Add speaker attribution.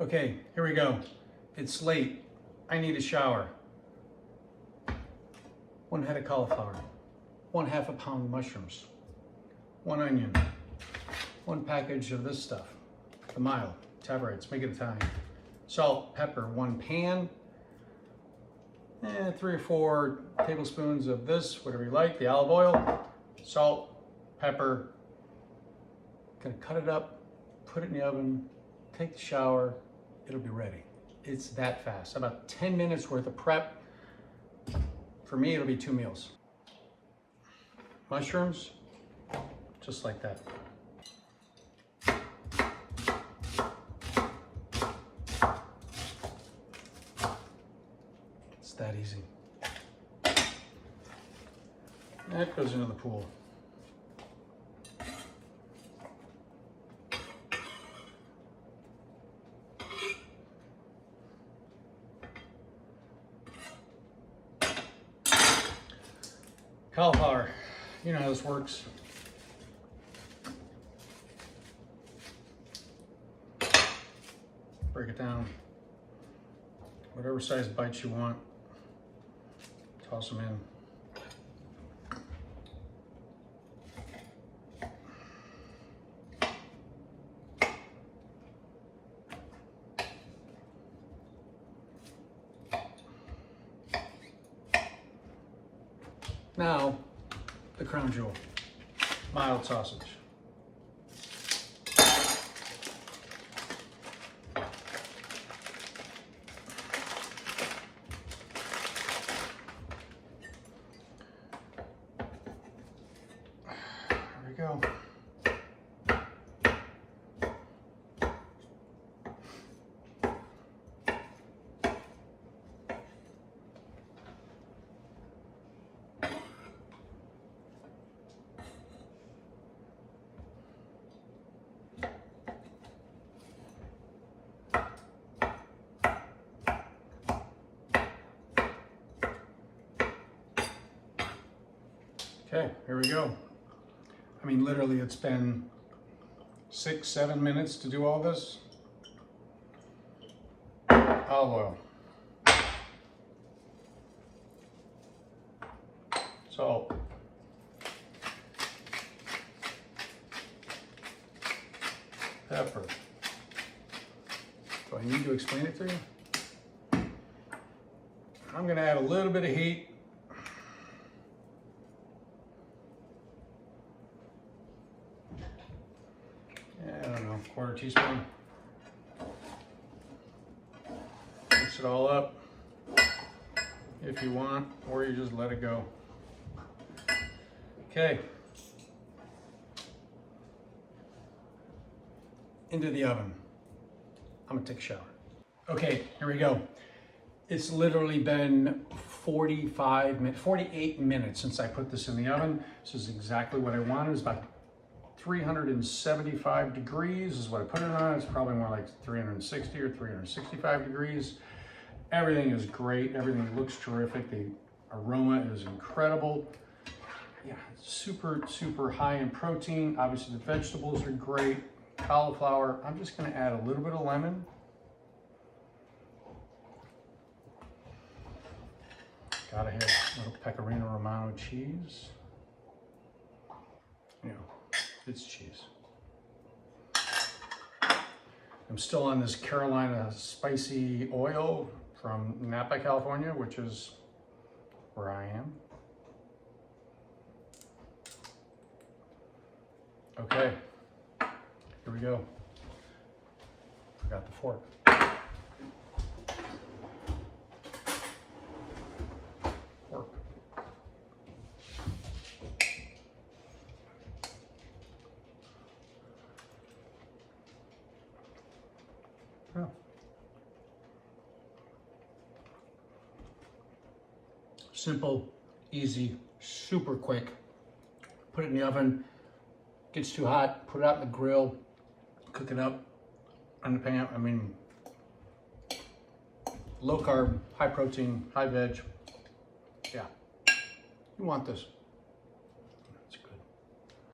Speaker 1: Okay, here we go. It's late. I need a shower. 1 head of cauliflower, 1/2 a pound mushrooms, 1 onion, 1 package of this stuff, the mild, Taverites, make it Italian. Salt, pepper, 1 pan, and 3 or 4 tablespoons of this, whatever you like, the olive oil, salt, pepper. Gonna cut it up, put it in the oven, take the shower, it'll be ready. It's that fast, about 10 minutes worth of prep. For me, it'll be 2 meals. Mushrooms, just like that. It's that easy. That goes into the pool. Cauliflower, you know how this works. Break it down, whatever size bites you want, toss them in. Now, the crown jewel, mild sausage. There we go. Okay, here we go. I mean, literally, it's been 6-7 minutes to do all this. Olive oil. Salt. Pepper. Do I need to explain it to you? I'm gonna add a little bit of heat. I don't know, 1/4 teaspoon. Mix it all up if you want, or you just let it go. Okay. Into the oven. I'm gonna take a shower. Okay, here we go. It's literally been 48 minutes since I put this in the oven. This is exactly what I wanted. It's about 375 degrees is what I put it on. It's probably more like 360 or 365 degrees. Everything is great. Everything looks terrific. The aroma is incredible. Yeah, super, super high in protein. Obviously the vegetables are great. Cauliflower. I'm just gonna add a little bit of lemon. Gotta have a little Pecorino Romano cheese. You know, it's cheese. I'm still on this Carolina spicy oil from Napa, California, which is where I am. Okay, here we go. Forgot the fork. Oh. Simple, easy, super quick. Put it in the oven. Gets too hot, put it out in the grill, cook it up on the pan. I mean, low carb, high protein, high veg. Yeah, you want this.